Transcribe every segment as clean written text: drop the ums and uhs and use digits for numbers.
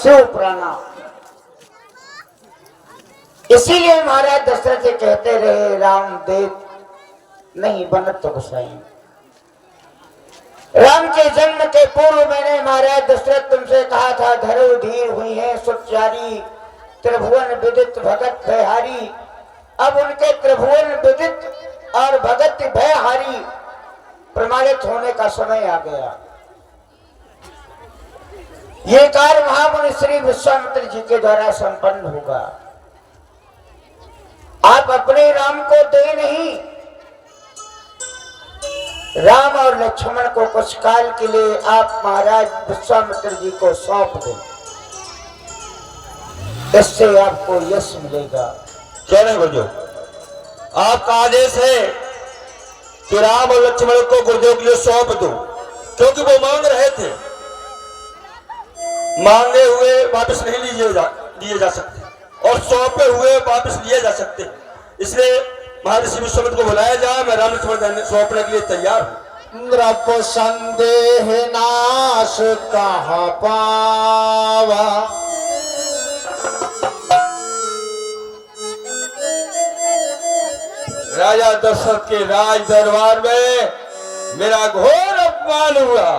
शिव प्रणाम। इसीलिए महाराज दशरथ जी कहते रहे राम देव नहीं बनत तो गुसाई। राम के जन्म के पूर्व मैंने महाराज दशरथ तुमसे कहा था धरो धीर हुई है सुचारी त्रिभुवन विदित भगत भयहारी। अब उनके त्रिभुवन विदित और भगत भयहारी प्रमाणित होने का समय आ गया। ये कार्य महामुनि श्री विश्वामित्र जी के द्वारा संपन्न होगा। आप अपने राम को दे नहीं, राम और लक्ष्मण को कुछ काल के लिए आप महाराज विश्वामित्र जी को सौंप दें, इससे आपको यश मिलेगा। क्या नहीं गुरुदेव, आपका आदेश है कि राम और लक्ष्मण को गुरुदेव के लिए सौंप दो, क्योंकि वो मांग रहे थे। मांगे हुए वापस नहीं लिए जा सकते और सौंपे हुए वापस लिए जा सकते। इसलिए महर्षि विश्वामित्र को बुलाया जाए, मैं राम लक्ष्मण सौंपने के लिए तैयार हूँ। नृप संदेह नाश कहाँ पावा, राजा दशरथ के राज दरबार में मेरा घोर अपमान हुआ।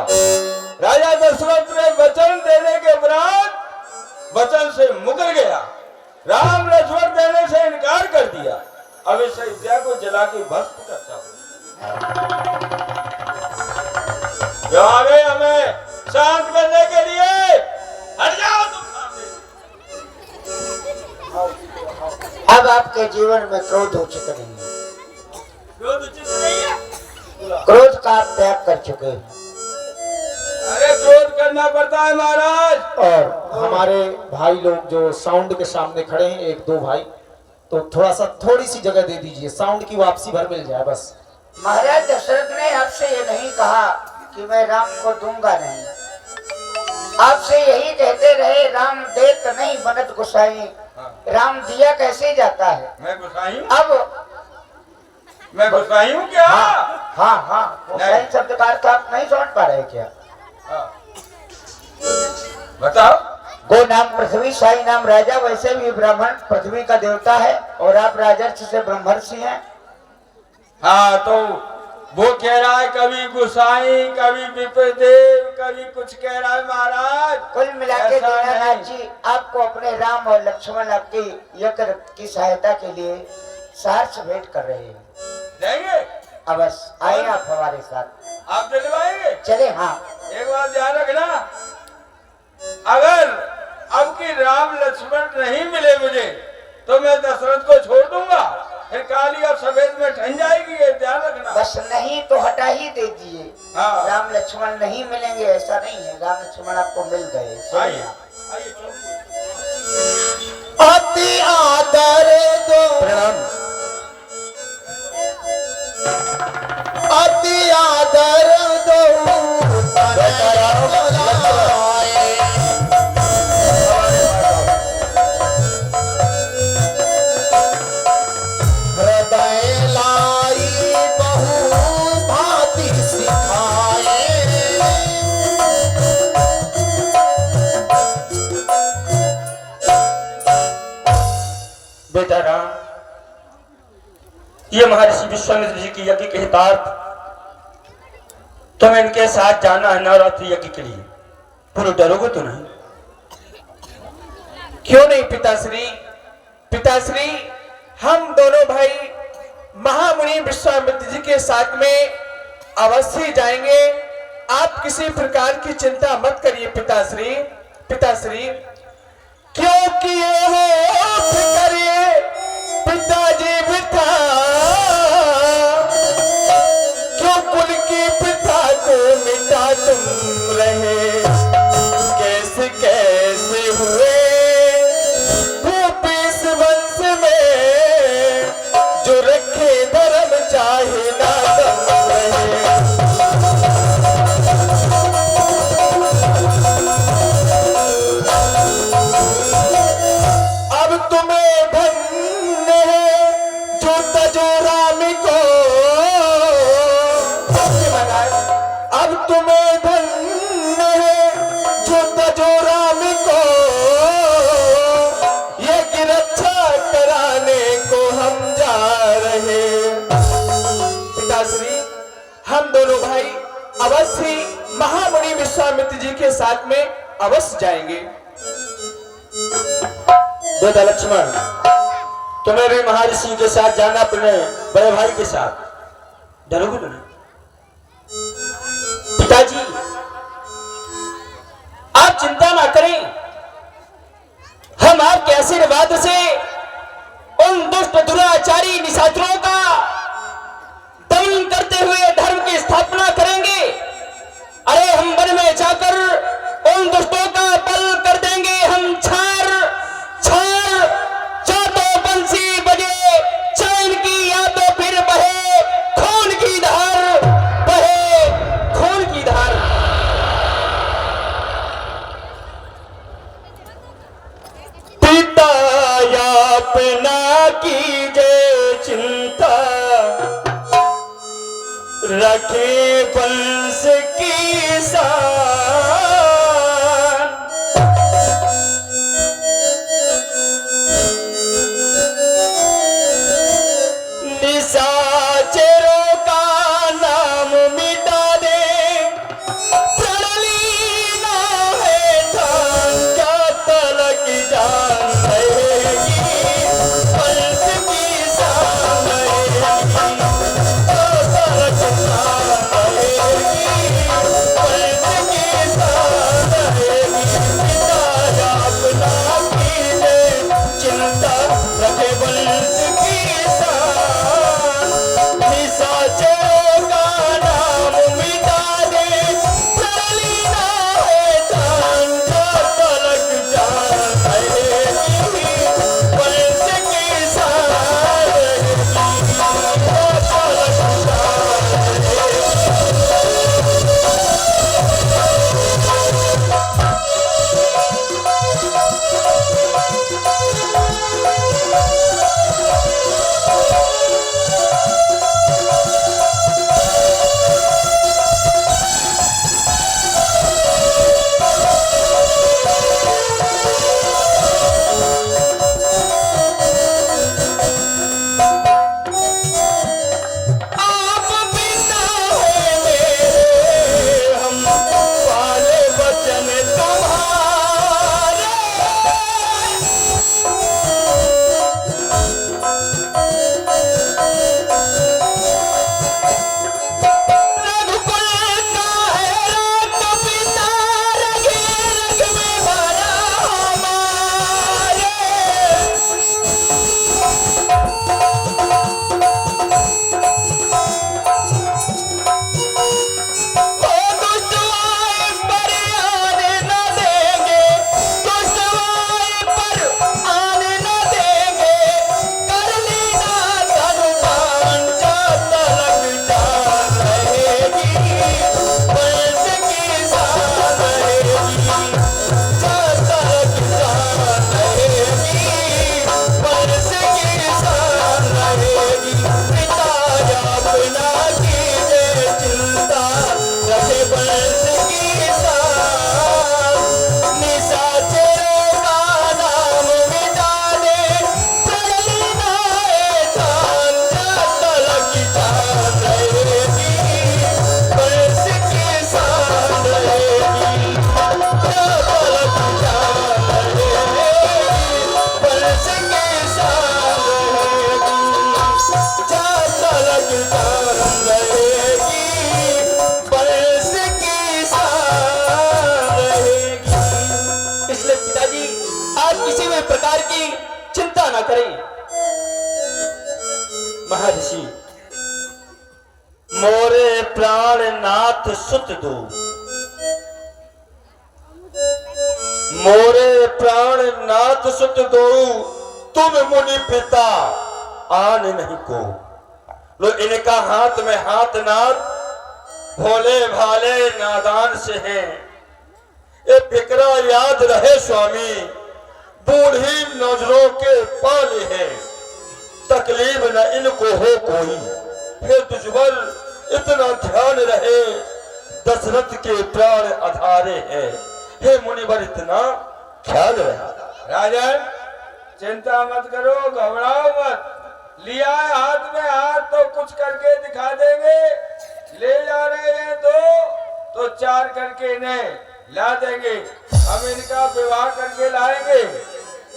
राजा दशरथ ने वचन देने के बाद वचन से मुकर गया, राम लक्ष्मण देने से इनकार कर दिया। अब इस अयोध्या को जला के भस्म करता हूँ। जो आ गए हमें शांत करने के लिए, हट जाओ तुम सामने। अब आपके जीवन में क्रोध उचित नहीं है, क्रोध उचित नहीं है। क्रोध का आप त्याग कर चुके हैं। अरे क्रोध करना पड़ता है महाराज। और हमारे भाई लोग जो साउंड के सामने खड़े हैं, एक दो भाई, तो थोड़ी सी जगह दे दीजिए, साउंड की वापसी भर मिल जाए बस। महाराज दशरथ ने आपसे ये नहीं कहा कि मैं राम को दूंगा नहीं, आपसे यही कहते रहे राम देत नहीं बनत गुसाई। राम दिया कैसे जाता है? मैं गुसाई हूँ? अब मैं गुसाई हूँ क्या? हाँ गुसाई शब्द का अर्थ आप नहीं समझ पा रहे क्या? बताओ। गो नाम पृथ्वी, साई नाम राजा। वैसे भी ब्राह्मण पृथ्वी का देवता है और आप राजर्षि से ब्रह्मर्षि हैं। हाँ, तो वो कह रहा है कभी गुसाई, कभी विप्रदेव, कभी कुछ कह रहा है महाराज। कुल मिला के दीनानाथ जी आपको अपने राम और लक्ष्मण आपकी यज्ञ की सहायता के लिए सहर्ष भेंट कर रहे हैं। देंगे? अवश्य आइए आप हमारे साथ। आप दिलवाएंगे? चले। हाँ, एक बात ध्यान रखना, अगर अब की राम लक्ष्मण नहीं मिले मुझे तो मैं दशरथ को छोड़ दूंगा, फिर काली और सफेद में ठन जाएगी, ये ध्यान रखना। बस नहीं तो हटा ही दे दीजिए। हाँ। राम लक्ष्मण नहीं मिलेंगे ऐसा नहीं है, राम लक्ष्मण आपको मिल गए। आइए आइए। अति आदर दो, प्रणाम। अति आदर दो, हृदय लाई बहु भांति सिखाए। बेटा राम, ये महर्षि विश्वामित्र जी की यज्ञ के हितार्थ तुम्हें इनके साथ जाना है नवरात्रि यज्ञ के लिए। पूरे डरोगे तो नहीं? क्यों नहीं पिताश्री? पिताश्री, हम दोनों भाई महामुनि विश्वामित्र जी के साथ में अवश्य जाएंगे। आप किसी प्रकार की चिंता मत करिए पिताश्री। पिताश्री, क्योंकि ये हो करिए पिताजी बिता, क्यों कुल की पिता को मिटा तुम रहे, कैसे कैसे हुए भूपीस वंश में, जो रखे धर्म चाहे ना दम रहे। अब तुम्हें धन्य है अवश्य जाएंगे। बेटा लक्ष्मण, तुम्हें भी महर्षि के साथ जाना, अपने बड़े भाई के साथ। डरोगे तो नहीं? पिताजी आप चिंता ना करें, हम आपके आशीर्वाद से उन दुष्ट दुराचारी निशाचरों का दमन करते हुए धर्म की स्थापना करेंगे। अरे हम वन में जाकर उन दुष्टों का बल कर देंगे। हम छार छार चातो बंसी बजे, चैन की या तो फिर बहे खून की धार, बहे खून की धार। पिता अपना कीजिए चिंता, रखे वंश की शान। निशाचरों का नाम मिटा दे, प्रलय ना है धान, क्या तलक जान रहेगी, वंश की शान रहेगी, क्या तलक जान रहेगी, वंश की शान रहेगी। पिता अपना कीजिए चिंता, रखे वंश की शान। निशाचरों का नाम मिटा दे, प्रलय ना है धान, क्या तलक जान रहेगी, वंश की शान रहेगी, क्या तलक जान रहेगी। आप बिना है मेरे, हम वाले वचन तुम्हारे। रघुकुल का है रक्त पिता, रगे रग में भरा हमारे। ओ दुष्ट आए पर आने न देंगे, दुष्ट आए पर आने न देंगे, कर लेना तनुमान, क्या तलक जान रहेगी, वंश की शान रहेगी, क्या तलक जान रहेगी, वंश की शान रहेगी। पिता अपना कीजिए चिंता, रखे वंश की शान। निशाचरों का नाम मिटा दे, प्रलय ना है धान, क्या तलक जान रहेगी, वंश की शान रहेगी, क्या तलक जान रहेगी, वंश की शान रहेगी, क्या तलक जान रहेगी, वंश की शान रहेगी। इसलिए पिताजी आप किसी भी प्रकार की चिंता न करें। महर्षि, मोरे प्राण नाथ सुत दो, मोरे प्राण नाथ सुत दो, तुम मुनि पिता आन नहीं को। लो इनका हाथ में हाथ नाथ, भोले भाले नादान से हैं। ये फिक्रा याद रहे स्वामी, बूढ़ी नजरों के पाले हैं, तकलीफ न इनको हो कोई। हे दुश्मन इतना ध्यान रहे, दशरथ के प्राण आधारे हैं। हे मुनिवर इतना ख्याल रहे। राजन चिंता मत करो, घबराओ मत। लिया है हाथ में हाथ तो कुछ करके दिखा देंगे। ले जा रहे हैं दो तो चार करके इन्हें ला देंगे, हम इनका विवाह करके लाएंगे,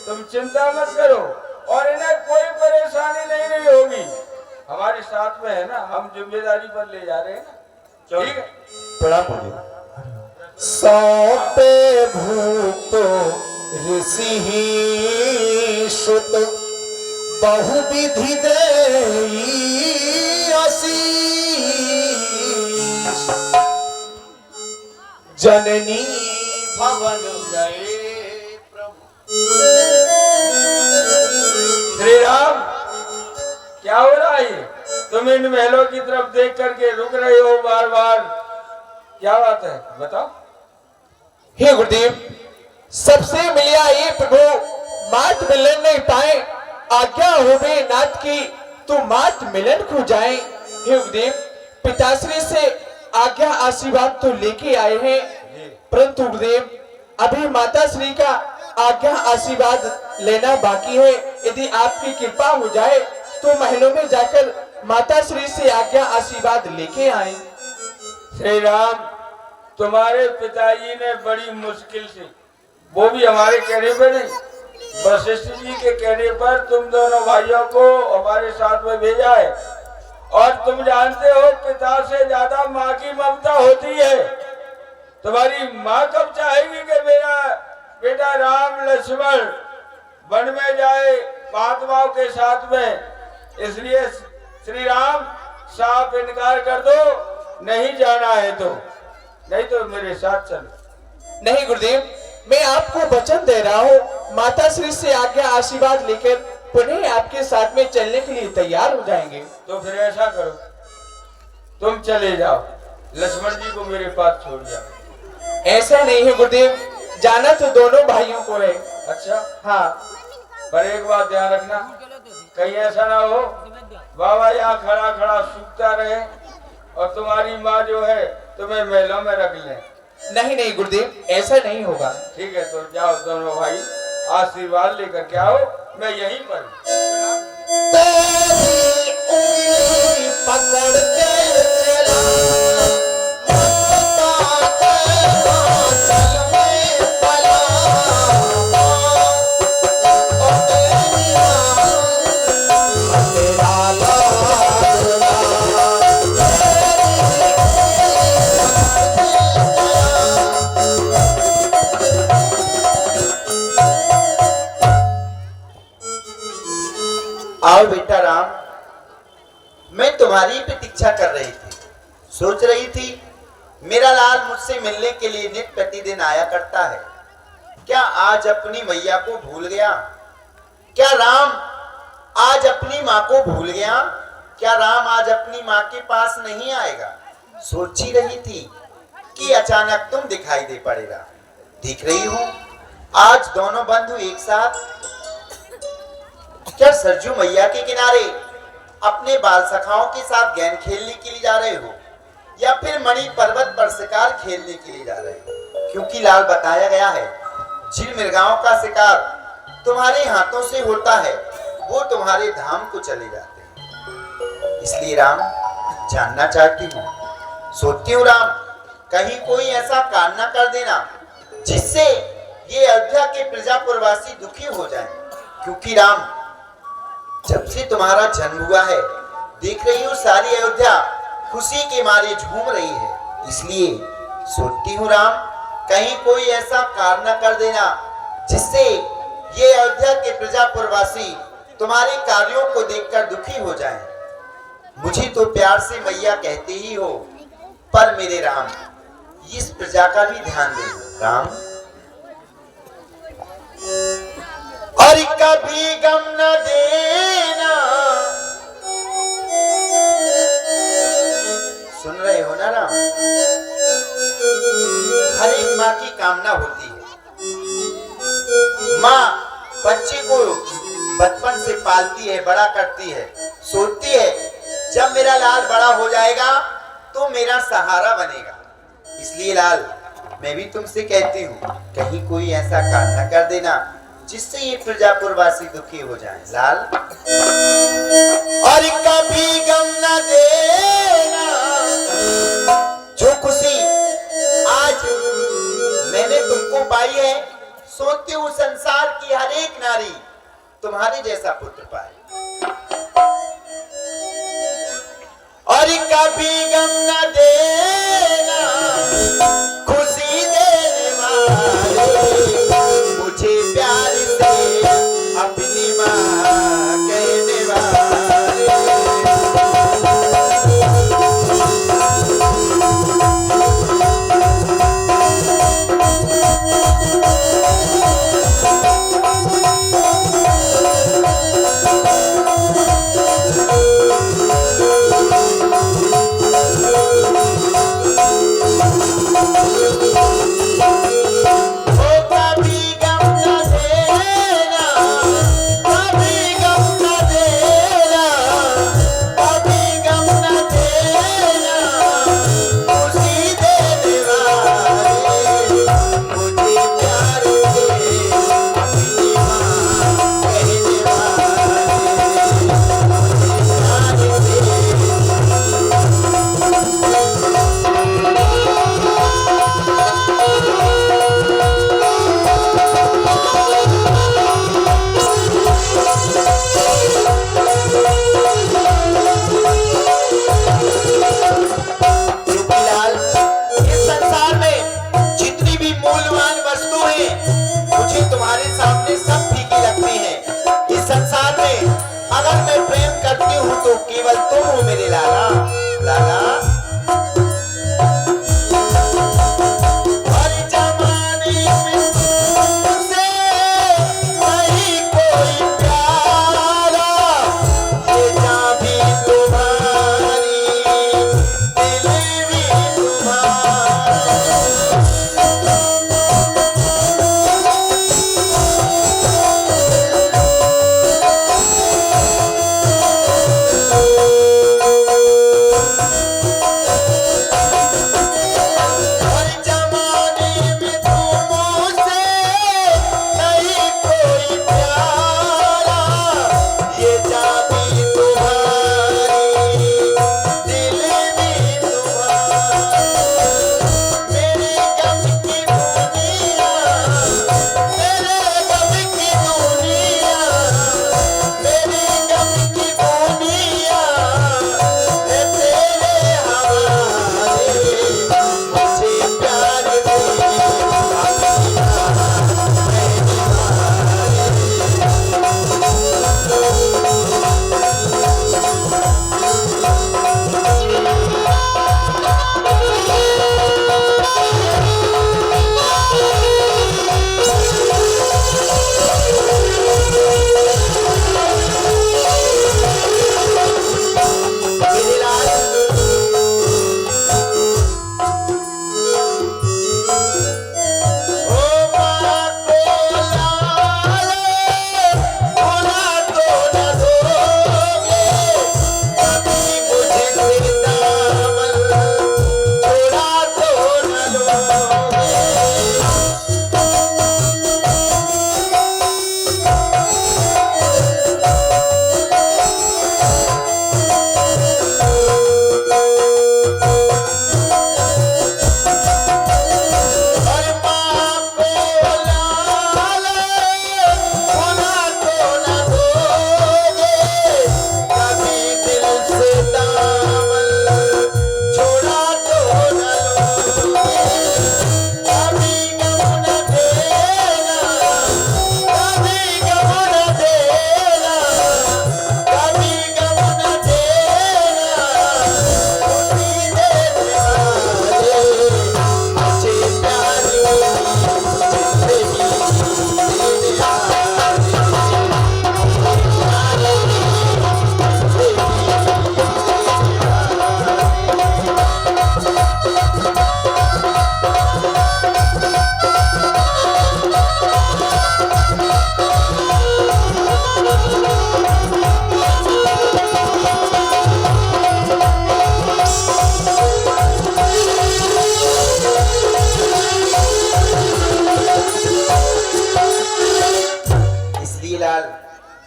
तुम चिंता मत करो। और इन्हें कोई परेशानी नहीं होगी, हमारे साथ में है ना, हम जिम्मेदारी पर ले जा रहे हैं ना। ठीक है, प्रणाम पूज्य। सौंपे भूत ऋषि सुत बहुविधि देई आशीष जननी भवन गए प्रभु। श्री राम, क्या हो रहा है? तुम इन महलों की तरफ देख करके रुक रहे हो बार बार, क्या बात है बताओ। हे गुरुदेव, सबसे मिलिया ये प्रभु मात मिलन नहीं पाए, आज्ञा हो गई नाथ की तो मात मिलन को जाए। हे गुरुदेव, पिताश्री से आज्ञा आशीर्वाद तो लेके आए हैं, परंतु गुरुदेव अभी माता श्री का आज्ञा आशीर्वाद लेना बाकी है। यदि आपकी कृपा हो जाए तो महलों में जाकर माता श्री से आज्ञा आशीर्वाद लेके आए। श्री राम, तुम्हारे पिताजी ने बड़ी मुश्किल से, वो भी हमारे कहने पर नहीं, वशिष्ठ जी के कहने पर तुम दोनों भाइयों को हमारे साथ में भेजा है। और तुम जानते हो पिता से ज्यादा माँ की ममता होती है। तुम्हारी माँ कब चाहेगी कि मेरा बेटा राम लक्ष्मण वन में जाए महात्माओं के साथ में? इसलिए श्री राम साफ इनकार कर दो, नहीं जाना है तो, नहीं तो मेरे साथ चलो। नहीं गुरुदेव, मैं आपको वचन दे रहा हूँ, माता श्री से आज्ञा आशीर्वाद लेकर पुनः आपके साथ में चलने के लिए तैयार हो जाएंगे। तो फिर ऐसा करो, तुम चले जाओ, लक्ष्मण जी को मेरे पास छोड़ जाओ। ऐसा नहीं है गुरुदेव, जाना तो दोनों भाइयों को है। अच्छा, हाँ, पर एक बात ध्यान रखना, कहीं ऐसा ना हो बाबा यहाँ खड़ा खड़ा सूखता रहे और तुम्हारी माँ जो है तुम्हें महलों में रख ले। नहीं नहीं गुरुदेव, ऐसा नहीं होगा। ठीक है, तो जाओ दोनों भाई, आशीर्वाद लेकर के आओ, मैं यहीं पर हूँ। तेरी उंगली पकड़ के चला माता के आंचल में पला, और तेरी तेरा लाडला, आओ बेटा राम, मैं तुम्हारी प्रतीक्षा कर रही थी। सोच रही थी मेरा लाल मुझसे मिलने के लिए नित्य प्रतिदिन आया करता है, क्या आज अपनी मैया को भूल गया? क्या राम आज अपनी माँ को भूल गया? क्या राम आज अपनी माँ के पास नहीं आएगा? सोची रही थी कि अचानक तुम दिखाई दे पड़ेगा। देख रही हूँ आज दोनों बंधु एक साथ। क्या सरजू मैया के किनारे अपने बाल सखाओं के साथ गेंद खेलने के लिए जा रहे हो, या फिर मणि पर्वत पर शिकार खेलने के लिए जा रहे हो? क्योंकि लाल बताया गया है जिन मृगाओं का शिकार तुम्हारे हाथों से होता है वो तुम्हारे धाम को चले जाते हैं। इसलिए राम जानना चाहती हूँ, सोचती हूँ राम कहीं कोई ऐसा कारण न कर देना जिससे ये अयोध्या के प्रजापुरवासी दुखी हो जाएं। क्योंकि राम जब से तुम्हारा जन्म हुआ है देख रही हूँ सारी अयोध्या खुशी के मारे झूम रही है। इसलिए सोचती हूँ राम कहीं कोई ऐसा कारण न कर देना जिससे ये अयोध्या के प्रजापुरवासी तुम्हारे कार्यों को देखकर दुखी हो जाएं। मुझे तो प्यार से मैया कहते ही हो, पर मेरे राम इस प्रजा का भी ध्यान दे राम। और कभी गम न देना, सुन रहे हो ना राम? हर एक माँ की कामना होती है। माँ बच्चे को बचपन से पालती है, बड़ा करती है, सोचती है जब मेरा लाल बड़ा हो जाएगा तो मेरा सहारा बनेगा। इसलिए लाल मैं भी तुमसे कहती हूँ कहीं कोई ऐसा काम न कर देना जिससे ये प्रजापुरवासी दुखी हो जाएं। लाल और कभी गम न देना, जो खुशी आज से उस संसार की हर एक नारी तुम्हारे जैसा पुत्र पाए। और कभी गम न देना खुशी देने वाले, मुझे प्यार से अपनी माँ कहने वाले। तो केवल तुम हो मेरे लाला, लाला। हर जमाने में तुमसे नहीं कोई प्यारा, ये जान भी तुम्हारी, दिल भी तुम्हारा।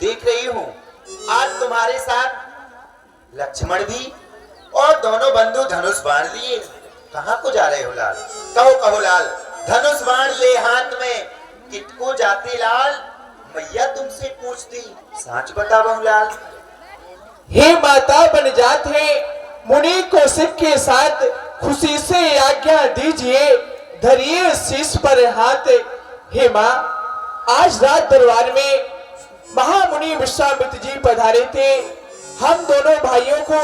देख रही हूँ आज तुम्हारे साथ लक्ष्मण भी और दोनों बंधु धनुष बाण लिए। कहाँ को जा रहे हो लाल? कहो कहो लाल। धनुष बाण ले हाथ में, कितको जाते लाल, मैया तुमसे पूछती, सच बता बहुलाल। हे माता बन जात है मुनि कौशिक के साथ, खुशी से आज्ञा दीजिए धरिए शीश पर हाथ। हे माँ, आज रात दरबार में महामुनि विश्वामित्र जी पधारे थे। हम दोनों भाइयों को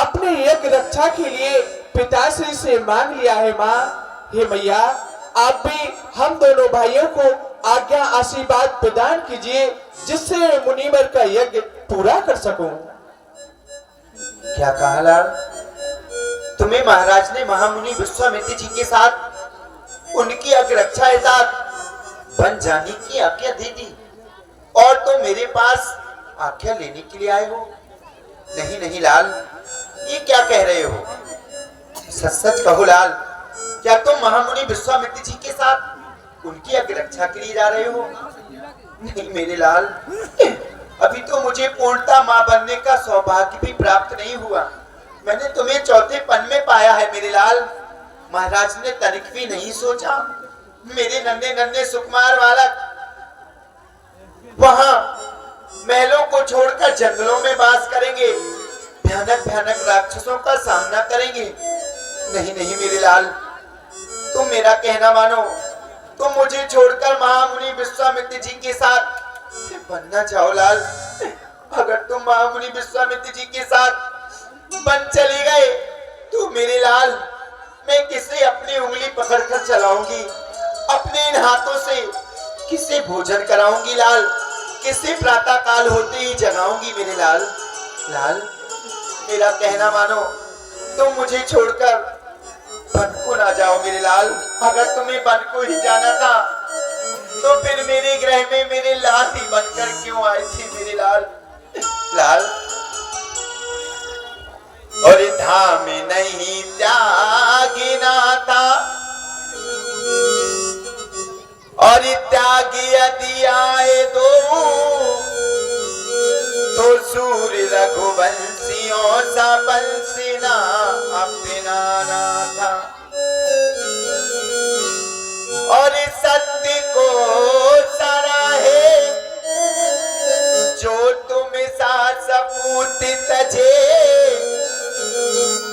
अपने यज्ञ रक्षा के लिए पिताश्री से मांग लिया है माँ। हे मैया, आप भी हम दोनों भाइयों को आज्ञा आशीर्वाद प्रदान कीजिए, जिससे मुनिवर का यज्ञ पूरा कर सकूं। क्या कहा लाल? तुम्हें महाराज ने महामुनि विश्वामित्र जी के साथ उनकी अग्रक्षा एजाज बन जाने की आज्ञा दे दी, और तुम मेरे पास आज्ञा लेने के लिए आए हो? नहीं नहीं लाल, ये क्या कह रहे हो? सच सच कहो लाल, क्या तुम महामुनि विश्वामित्र जी के साथ उनकी अग्रक्षा के लिए जा रहे हो? नहीं मेरे लाल, अभी तो मुझे पूर्णता मां बनने का सौभाग्य भी प्राप्त नहीं हुआ। मैंने तुम्हें चौथे पन में पाया है मेरे लाल। महाराज ने तनिक भी नहीं सोचा मेरे नन्हे नन्हे सुकुमार बालक वहां महलों को छोड़कर जंगलों में वास करेंगे, भयानक भयानक राक्षसों का सामना करेंगे। नहीं नहीं मेरे लाल, तुम मेरा कहना मानो, तुम मुझे छोड़कर महामुनि विश्वामित्र जी के साथ बनना चाहो लाल। अगर तुम महामुनि विश्वामित्र जी के साथ बन चले गए तो मेरे लाल, मैं किसे अपनी उंगली पकड़कर चलाऊंगी? अपने इन हाथों से किसे भोजन कराऊंगी लाल? किसे प्रातः काल होते ही जगाऊंगी मेरे लाल? लाल, मेरा कहना मानो, तुम मुझे छोड़कर वन को ना जाओ मेरे लाल। अगर तुम्हें वन को ही जाना था तो फिर मेरे ग्रह में मेरे लाल ही बनकर क्यों आए थे मेरे लाल? लाल, और धाम नहीं त्यागना था, और त्याग यदि आए तो सूर्य रघुवंशियों सा बंसी ना अपना ना था। और सत्य को सराहे जो तुम सा सपूत तजे,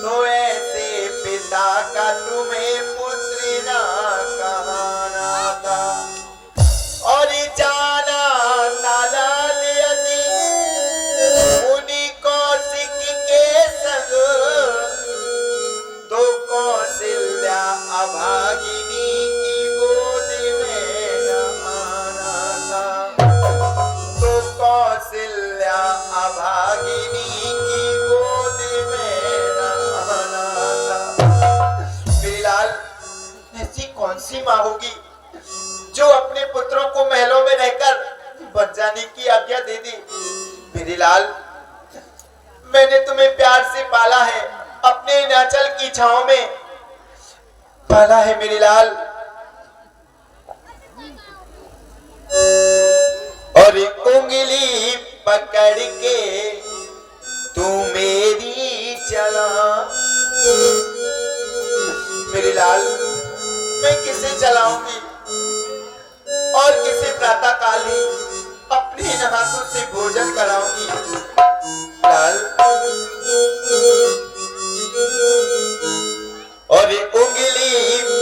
तो ऐसे पिता का तुम्हें पुत्र ना कहाना था। और जाना लाल यदि मुनि कौशिक के संग, तो कौशल्या अभागिनी की गोद में न आना था। तो कौशल्या अभागिनी की गोद में न आना था। मेरे लाल, ऐसी कौन सी माँ होगी जो अपने पुत्रों को महलों में रहकर बन जाने की आज्ञा दे दी? मेरे लाल, मैंने तुम्हें प्यार से पाला है, अपने नाचल की छांव में पाला है मेरे लाल। और उंगली पकड़ के तू मेरी चला। मेरे लाल, मैं किसे चलाऊंगी और किसे प्रातः काल ही अपने इन हाथों से भोजन कराऊंगी? लाल, और उंगली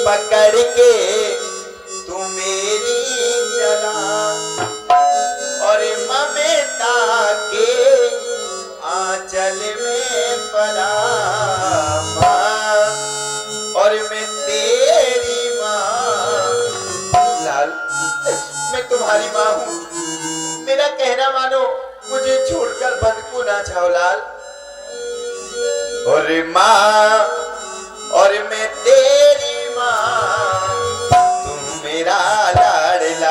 पकड़ के तू मेरी चला, और ममता के आंचल में पला मां, और मैं तेरी मां। लाल, मैं तुम्हारी मां हूं, मेरा कहना मानो, मुझे छोड़कर वन को ना जाओ लाल। और मां, और मैं तेरी मां, तू मेरा लाडला,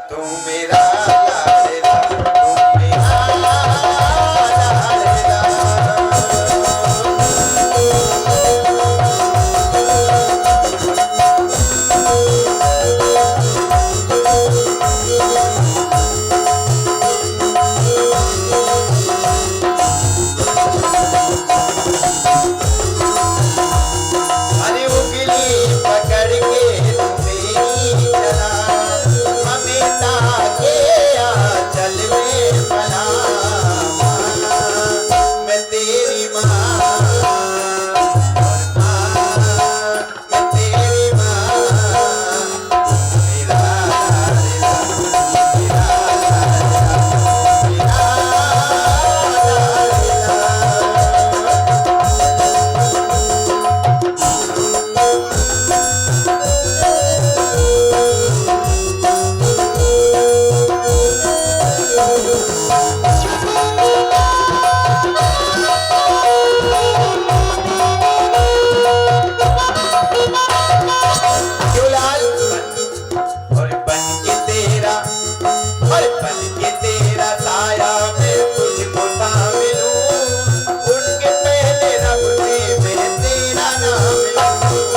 तू मेरा लाडला, तू मेरा लाडला। अरे उंगली पकड़ के तू मेरी चला, बन के तेरा साया मैं तुझको थाम लूं, उठ के पहले रब से मैं तेरा नाम लूं।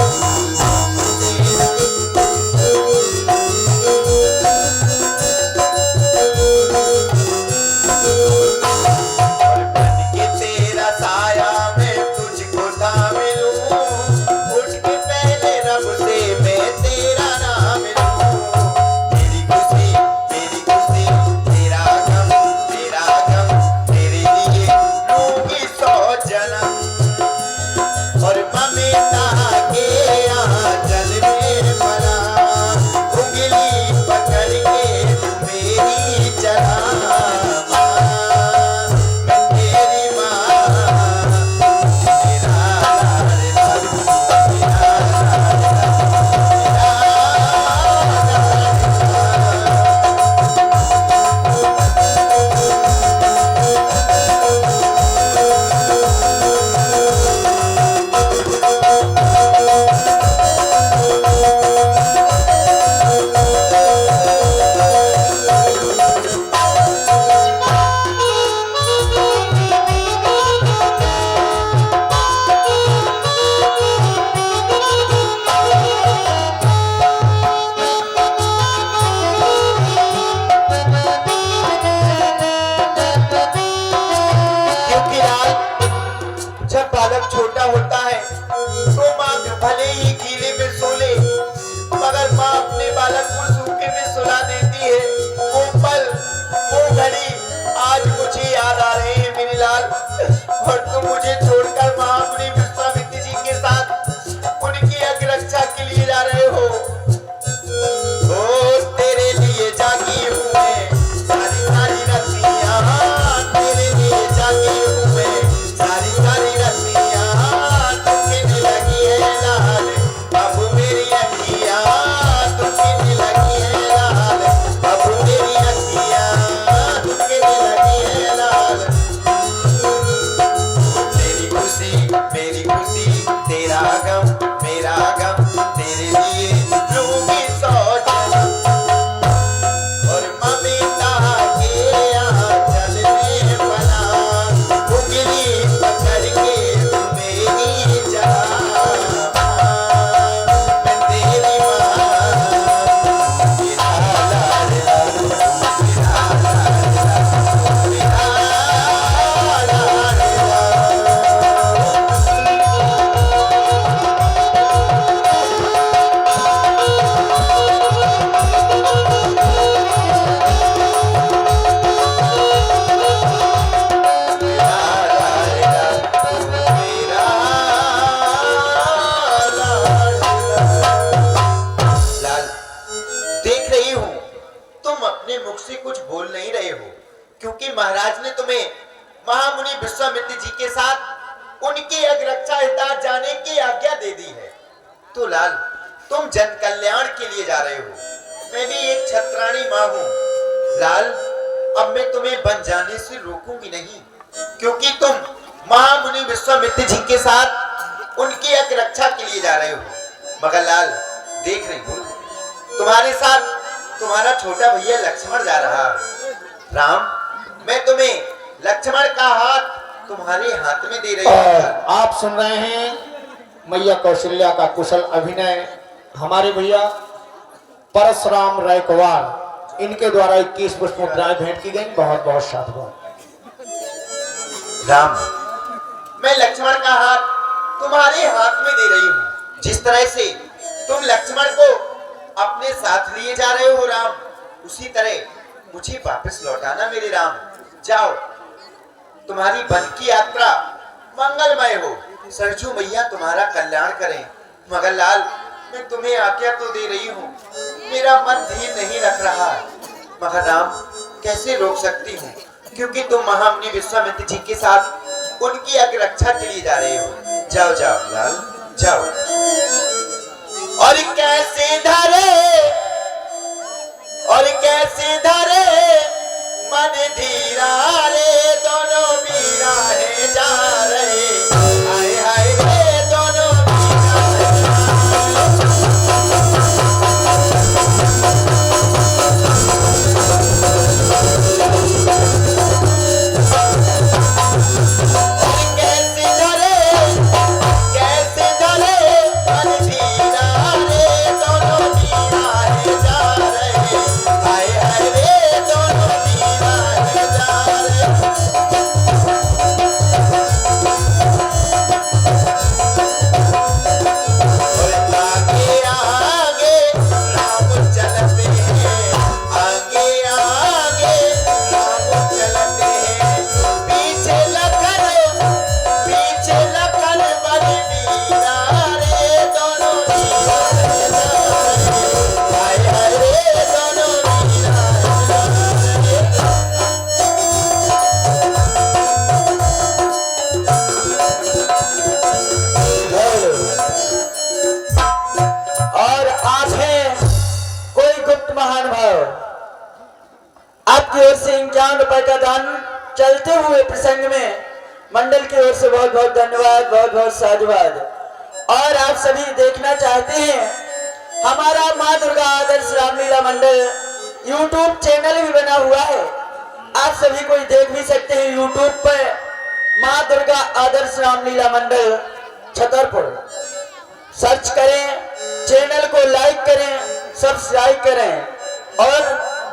और बन के तेरा साया मैं तुझको थाम लूं, उठ के पहले रब से मैं तेरा नाम लूं। तेरी खुशी तेरा गम तेरे लिए लूंगी 100 जन्म, और ममता के आंचल में बना उंगली पकड़ के तू मेरी चला। मैं तेरी माँ, तेरा लाल लाल, तेरा क्योंकि लाल, जब बालक छोटा होता है तो माँ भले ही गीले में सो ले, मगर माँ अपने बालक को सूखे में सुला देती है। वो पल, वो घड़ी आज मुझे याद आ रहे हैं मेरे लाल। और तुम मुझे छोड़कर महामुनि विश्वामित्र जी के साथ उनकी अग्ररक्षा के लिए जा रहे हो। ओ तेरे लिए जागी हूँ मैं सारी सारी रतियाँ, तेरे लिए जागी हूँ मैं सारी सारी रतियाँ। तू कहने लगी है लाल अब मेरी अखियाँ, तू कहने लगी है लाल अब मेरी अखियाँ, तू कहने लगी है लाल। तेरी खुशी तेरा गम तेरे लिए लूंगी 100 जन्म, और ममता के आंचल में बना उंगली पकड़ के तू मेरी जहाँ। मैं तेरी माँ, तेरा लाल लाल, तेरा लाल लाल, तेरा लाल लाल। लाल, देख रही हूँ तुम अपने मुख से कुछ बोल नहीं रहे हो, क्योंकि महाराज ने तुम्हें महामुनि विश्वामित्र जी के साथ उनकी अग्ररक्षा हितार्थ जाने की आज्ञा दे दी है। तो लाल, तुम जन कल्याण के लिए जा रहे हो। मैं भी एक छत्राणी माँ हूँ लाल। अब मैं तुम्हें बन जाने से रोकूंगी नहीं, क्योंकि तुम महामुनि विश्वामित्र जी के साथ उनकी अग्ररक्षा के लिए जा रहे हो। मगर लाल, देख रही हूँ तुम्हारे साथ तुम्हारा छोटा भैया लक्ष्मण जा रहा है। राम, मैं तुम्हें लक्ष्मण का हाथ तुम्हारे हाथ में दे रही और हूँ। आप सुन रहे हैं मैया कौशल्या का कुशल अभिनय। हमारे भैया परशुराम रायकवार, इनके द्वारा 21 पुष्प मुद्राएं भेंट की गई। बहुत बहुत साधुवाद। राम, मैं लक्ष्मण का हाथ तुम्हारे हाथ में दे रही हूँ। जिस तरह से तुम लक्ष्मण को अपने साथ लिए जा रहे हो राम, उसी तरह मुझे वापस लौटाना मेरे राम। जाओ, तुम्हारी वन की यात्रा मंगलमय हो, सरजू मैया तुम्हारा कल्याण करें। मगर लाल, मैं तुम्हें आज्ञा तो दे रही हूँ, मेरा मन धीर नहीं रख रहा। मगर राम, कैसे रोक सकती हूँ, क्योंकि तुम महामुनि विश्वामित्र जी के साथ उनकी अग्ररक्षा के लिए जा रहे हो। जाओ जाओ लाल, जाओ। और कैसे धरे मन धीरा रे, दोनों मीरा है जा रहे। हाय हाय रे, दोनों मीरा है। आपकी ओर से 51 रुपए का दान चलते हुए प्रसंग में मंडल की ओर से बहुत बहुत धन्यवाद, बहुत बहुत साधुवाद। और आप सभी देखना चाहते हैं हमारा माँ दुर्गा आदर्श रामलीला मंडल यूट्यूब चैनल भी बना हुआ है, आप सभी कोई देख भी सकते हैं यूट्यूब पर माँ दुर्गा आदर्श रामलीला मंडल छतरपुर सर्च करें, चैनल को लाइक करें, सब्सक्राइब करें और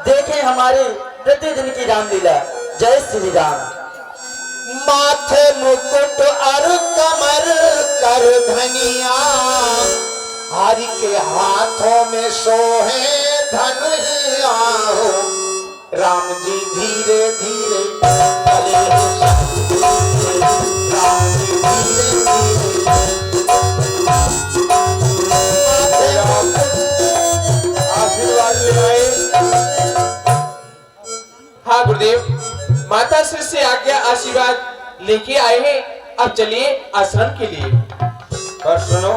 देखें हमारी प्रतिदिन की रामलीला। जय श्री राम। माथे मुकुट और कमर कर धनिया, हरि के हाथों में सोहे धनुया हो। राम जी धीरे धीरे चले, राम जी धीरे आशीर्वाद ले। हाँ गुरुदेव, माता श्री से आज्ञा आशीर्वाद लेके आए हैं। अब चलिए आश्रम के लिए। पर सुनो,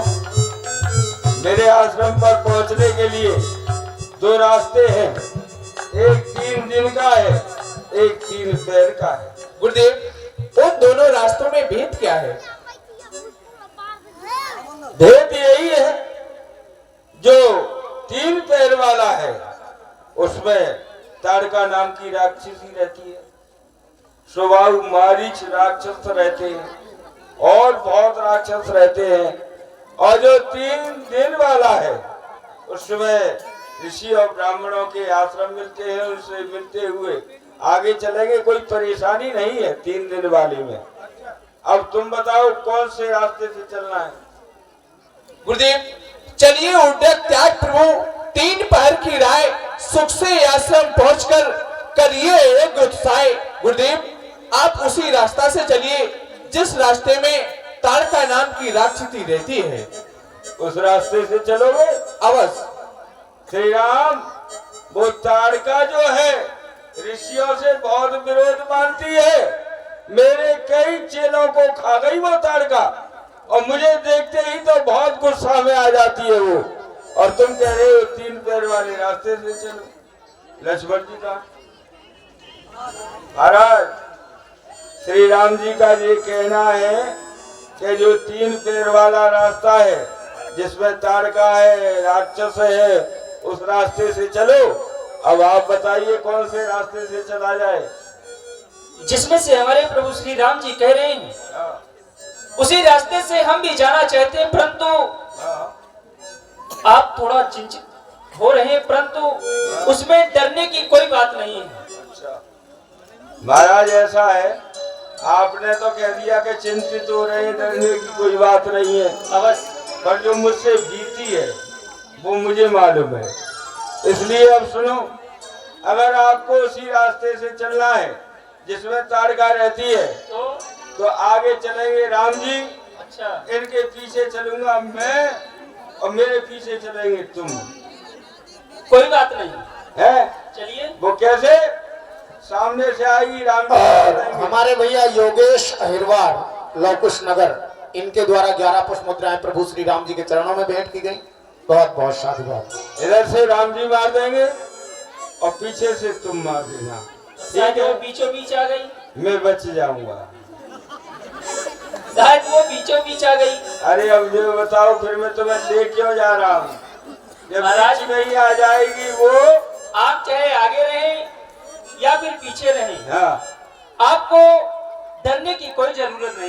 मेरे आश्रम पर पहुंचने के लिए 2 रास्ते हैं, एक 3 दिन का है, एक 3 पैर का है। गुरुदेव, उन दोनों रास्तों में भेद क्या है? भेद यही है, जो 3 पैर वाला है उसमें ताड़का नाम की राक्षसी रहती है, स्वभाव मारीच राक्षस रहते हैं और बहुत राक्षस रहते हैं। और जो 3 दिन वाला है उसमें ऋषि और ब्राह्मणों के आश्रम मिलते हैं, उनसे मिलते हुए आगे चलेंगे, कोई परेशानी नहीं है 3 दिन वाले में। अब तुम बताओ कौन से रास्ते से चलना है? गुरुदेव, चलिए उद्यत त्याग प्रभु 3 पहर की राय सुख से आश्रम पहुंचकर करिए एक उत्साह। गुरुदेव, आप उसी रास्ता से चलिए जिस रास्ते में ताड़का नाम की राक्षसी रहती है। उस रास्ते से चलोगे? अवश्य। श्री राम, वो ताड़का जो है ऋषियों से बहुत विरोध मानती है, मेरे कई चेलों को खा गई वो ताड़का, और मुझे देखते ही तो बहुत गुस्सा में आ जाती है वो। और तुम कह रहे हो 3 पैर वाले रास्ते से चलो। लक्ष्मण जी का महाराज, श्री राम जी का ये कहना है कि जो 3 पैर वाला रास्ता है जिसमें ताड़का है, राक्षस है, उस रास्ते से चलो। अब आप बताइए कौन से रास्ते से चला जाए? जिसमें से हमारे प्रभु श्री राम जी कह रहे हैं उसी रास्ते से हम भी जाना चाहते हैं, परंतु आप थोड़ा चिंतित हो रहे हैं, परंतु उसमें डरने की कोई बात नहीं है। अच्छा महाराज, ऐसा है, आपने तो कह दिया कि चिंतित हो रहे हैं, डरने की कोई बात नहीं है। अवश्य। पर जो मुझसे बीती है वो मुझे मालूम है, इसलिए अब सुनो, अगर आपको उसी रास्ते से चलना है जिसमें ताड़का रहती है तो आगे चलेंगे राम जी, अच्छा, इनके पीछे चलूंगा मैं और मेरे पीछे चलेंगे तुम। कोई बात नहीं है? चलिए। वो कैसे? सामने से आएगी राम और जी। हमारे भैया योगेश अहिरवार लौकुश नगर, इनके द्वारा 11 पुष्प मुद्राएं प्रभु श्री राम जी के चरणों में भेंट की गई। बहुत बहुत साधुवाद। इधर से राम जी मार देंगे और पीछे से तुम मार देना, शायद वो बीचों बीच आ गई, मैं बच जाऊंगा। शायद वो बीचों बीच आ गई। अरे अब ये बताओ, फिर मैं तुम्हें ले क्यों जा रहा हूँ? जब महाराज बीच में ही आ जाएगी वो। आप चाहे आगे रहें या फिर पीछे रहें, हाँ, आपको डरने की कोई जरूरत नहीं।